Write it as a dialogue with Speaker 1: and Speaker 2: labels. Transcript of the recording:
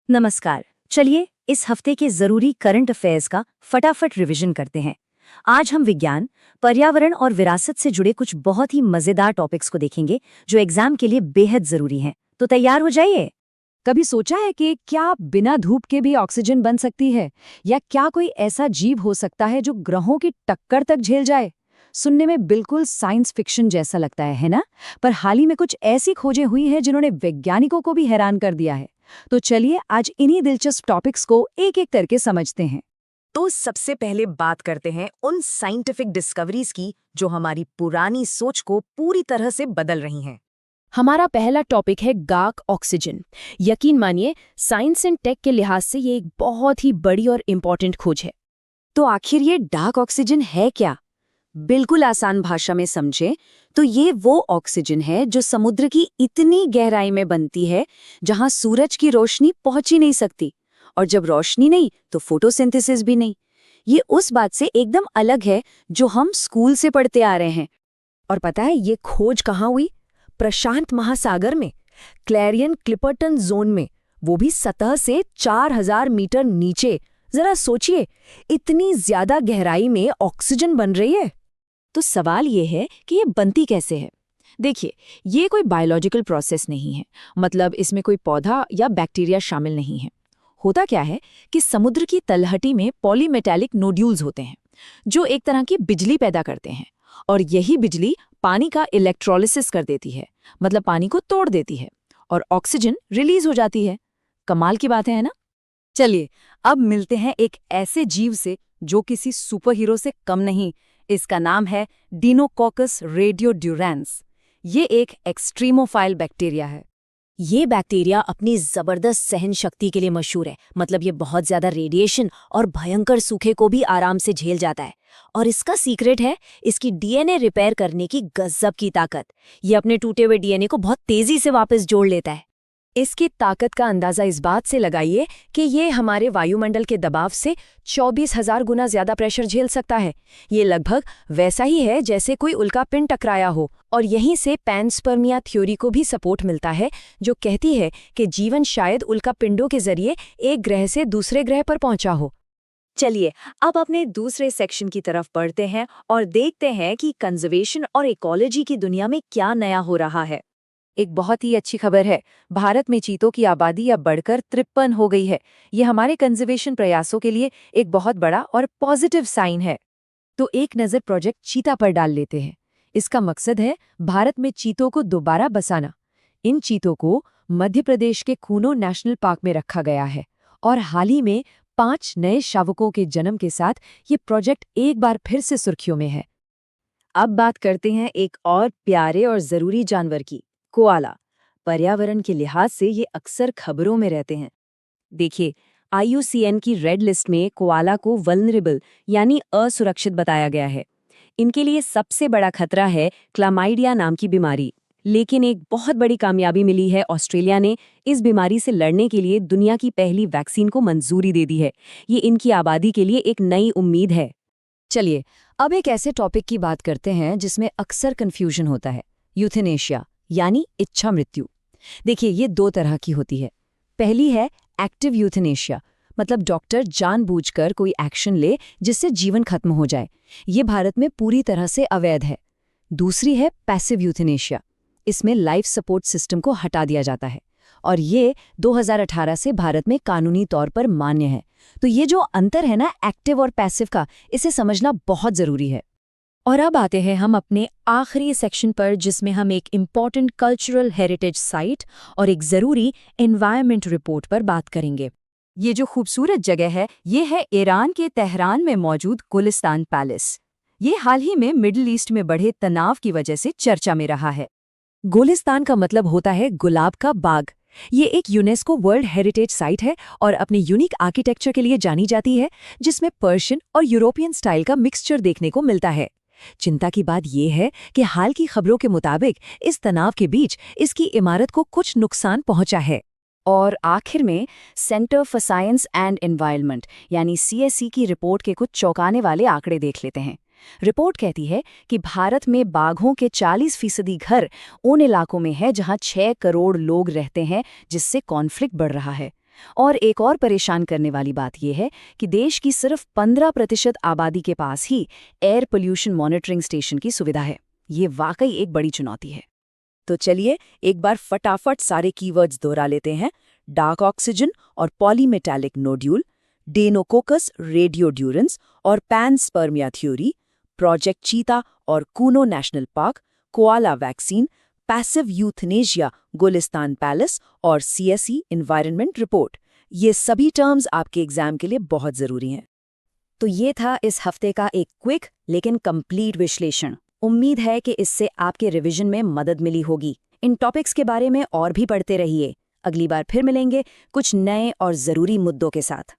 Speaker 1: नमस्कार। चलिए इस हफ्ते के जरूरी करंट अफेयर्स का फटाफट रिवीजन करते हैं। आज हम विज्ञान, पर्यावरण और विरासत से जुड़े कुछ बहुत ही मजेदार टॉपिक्स को देखेंगे जो एग्जाम के लिए बेहद जरूरी हैं। तो तैयार हो जाइए।
Speaker 2: कभी सोचा है कि क्या बिना धूप के भी ऑक्सीजन बन सकती है, या क्या कोई ऐसा जीव हो सकता है जो ग्रहों की टक्कर तक झेल जाए? सुनने में बिल्कुल साइंस फिक्शन जैसा लगता है ना? पर हाल ही में कुछ ऐसी खोजें हुई हैं जिन्होंने वैज्ञानिकों को भी हैरान कर दिया है। तो चलिए आज इन्हीं दिलचस्प टॉपिक्स को एक एक करके समझते हैं।
Speaker 1: तो सबसे पहले बात करते हैं उन साइंटिफिक डिस्कवरीज की जो हमारी पुरानी सोच को पूरी तरह से बदल रही हैं।
Speaker 2: हमारा पहला टॉपिक है डार्क ऑक्सीजन। यकीन मानिए, साइंस एंड टेक के लिहाज से ये एक बहुत ही बड़ी और इम्पॉर्टेंट खोज है।
Speaker 1: तो आखिर ये डार्क ऑक्सीजन है क्या? बिल्कुल आसान भाषा में समझें तो ये वो ऑक्सीजन है जो समुद्र की इतनी गहराई में बनती है जहां सूरज की रोशनी पहुंच ही नहीं सकती, और जब रोशनी नहीं तो फोटोसिंथेसिस भी नहीं। ये उस बात से एकदम अलग है जो हम स्कूल से पढ़ते आ रहे हैं।
Speaker 2: और पता है ये खोज कहाँ हुई? प्रशांत महासागर में, क्लैरियन क्लिपर्टन जोन में, वो भी सतह से 4000 मीटर नीचे। जरा सोचिए, इतनी ज्यादा गहराई में ऑक्सीजन बन रही है।
Speaker 1: तो सवाल ये है कि ये बनती कैसे है। देखिए, ये कोई बायोलॉजिकल प्रोसेस नहीं है, मतलब इसमें कोई पौधा या बैक्टीरिया शामिल नहीं है। होता क्या है कि समुद्र की तलहटी में पॉलीमेटैलिक नोड्यूल्स होते हैं जो एक तरह की बिजली पैदा करते हैं, और यही बिजली पानी का इलेक्ट्रोलिसिस कर देती है, मतलब पानी को तोड़ देती है और ऑक्सीजन रिलीज हो जाती है। कमाल की बात है ना? चलिए अब मिलते हैं एक ऐसे जीव से जो किसी सुपर हीरो से कम नहीं। इसका नाम है डिनोकॉकस रेडियोड्यूरेंस। ये एक एक्सट्रीमोफाइल बैक्टीरिया है। ये बैक्टीरिया अपनी जबरदस्त सहन शक्ति के लिए मशहूर है, मतलब ये बहुत ज्यादा रेडिएशन और भयंकर सूखे को भी आराम से झेल जाता है। और इसका सीक्रेट है इसकी डीएनए रिपेयर करने की गजब की ताकत। ये अपने टूटे हुए डीएनए को बहुत तेजी से वापस जोड़ लेता है। इसकी ताकत का अंदाजा इस बात से लगाइए कि ये हमारे वायुमंडल के दबाव से 24,000 गुना ज्यादा प्रेशर झेल सकता है। ये लगभग वैसा ही है जैसे कोई उल्का पिंड टकराया हो। और यहीं से पैनस्पर्मिया थ्योरी को भी सपोर्ट मिलता है, जो कहती है कि जीवन शायद उल्का पिंडों के जरिए एक ग्रह से दूसरे ग्रह पर पहुंचा हो। चलिए अब अपने दूसरे सेक्शन की तरफ बढ़ते हैं और देखते हैं कि कंजर्वेशन और इकोलॉजी की दुनिया में क्या नया हो रहा है। एक बहुत ही अच्छी खबर है, भारत में चीतों की आबादी अब बढ़कर 53 हो गई है। ये हमारे कंजर्वेशन प्रयासों के लिए एक बहुत बड़ा और पॉजिटिव साइन है। तो एक नज़र प्रोजेक्ट चीता पर डाल लेते हैं। इसका मकसद है भारत में चीतों को दोबारा बसाना। इन चीतों को मध्य प्रदेश के कूनो नेशनल पार्क में रखा गया है, और हाल ही में 5 नए शावकों के जन्म के साथ ये प्रोजेक्ट एक बार फिर से सुर्खियों में है। अब बात करते हैं एक और प्यारे और जरूरी जानवर की, कोआला। पर्यावरण के लिहाज से ये अक्सर खबरों में रहते हैं। देखिए, IUCN की रेड लिस्ट में कोआला को वल्नरेबल यानी असुरक्षित बताया गया है। इनके लिए सबसे बड़ा खतरा है क्लामाइडिया नाम की बीमारी। लेकिन एक बहुत बड़ी कामयाबी मिली है, ऑस्ट्रेलिया ने इस बीमारी से लड़ने के लिए दुनिया की पहली वैक्सीन को मंजूरी दे दी है। ये इनकी आबादी के लिए एक नई उम्मीद है। चलिए अब एक ऐसे टॉपिक की बात करते हैं जिसमें अक्सर कंफ्यूजन होता है, यूथेनेशिया यानी इच्छा मृत्यु। देखिए, ये 2 तरह की होती है। पहली है एक्टिव यूथेनेशिया, मतलब डॉक्टर जानबूझकर कोई एक्शन ले जिससे जीवन खत्म हो जाए। ये भारत में पूरी तरह से अवैध है। दूसरी है पैसिव यूथेनेशिया। इसमें लाइफ सपोर्ट सिस्टम को हटा दिया जाता है, और ये 2018 से भारत में कानूनी तौर पर मान्य है। तो ये जो अंतर है ना एक्टिव और पैसिव का, इसे समझना बहुत जरूरी है। और अब आते हैं हम अपने आखिरी सेक्शन पर, जिसमें हम एक इम्पॉर्टेंट कल्चरल हेरिटेज साइट और एक ज़रूरी एनवायरनमेंट रिपोर्ट पर बात करेंगे। ये जो खूबसूरत जगह है, ये है ईरान के तेहरान में मौजूद गुलिस्तान पैलेस। ये हाल ही में मिडिल ईस्ट में बढ़े तनाव की वजह से चर्चा में रहा है। गुलिस्तान का मतलब होता है गुलाब का बाग। ये एक यूनेस्को वर्ल्ड हेरिटेज साइट है और अपने यूनिक आर्किटेक्चर के लिए जानी जाती है, जिसमें पर्शियन और यूरोपियन स्टाइल का मिक्सचर देखने को मिलता है। चिंता की बात यह है कि हाल की खबरों के मुताबिक इस तनाव के बीच इसकी इमारत को कुछ नुकसान पहुंचा है। और आखिर में centre for science and environment यानी CSE की रिपोर्ट के कुछ चौंकाने वाले आंकड़े देख लेते हैं। रिपोर्ट कहती है कि भारत में बाघों के 40% घर उन इलाकों में है जहां 6 करोड़ लोग रहते हैं, जिससे कॉन्फ्लिक्ट बढ़ रहा है।
Speaker 2: और एक और परेशान करने वाली बात यह है कि देश की सिर्फ 15% आबादी के पास ही एयर पोल्यूशन मॉनिटरिंग स्टेशन की सुविधा है। ये वाकई एक बड़ी चुनौती है।
Speaker 1: तो चलिए एक बार फटाफट सारे कीवर्ड्स दोहरा लेते हैं। डार्क ऑक्सीजन और पॉलीमेटालिक नोड्यूल, डेनोकोकस रेडियोड्यूरेंस और पैनस्पर्मिया थ्योरी, प्रोजेक्ट चीता और Kuno national park, koala vaccine, passive euthanasia Gulistan palace और सीएसई एनवायरनमेंट रिपोर्ट। ये सभी टर्म्स आपके एग्जाम के लिए बहुत ज़रूरी हैं।
Speaker 2: तो ये था इस हफ्ते का एक क्विक लेकिन कंप्लीट विश्लेषण। उम्मीद है कि इससे आपके रिवीजन में मदद मिली होगी। इन टॉपिक्स के बारे में और भी पढ़ते रहिए। अगली बार फिर मिलेंगे कुछ नए और ज़रूरी मुद्दों के साथ।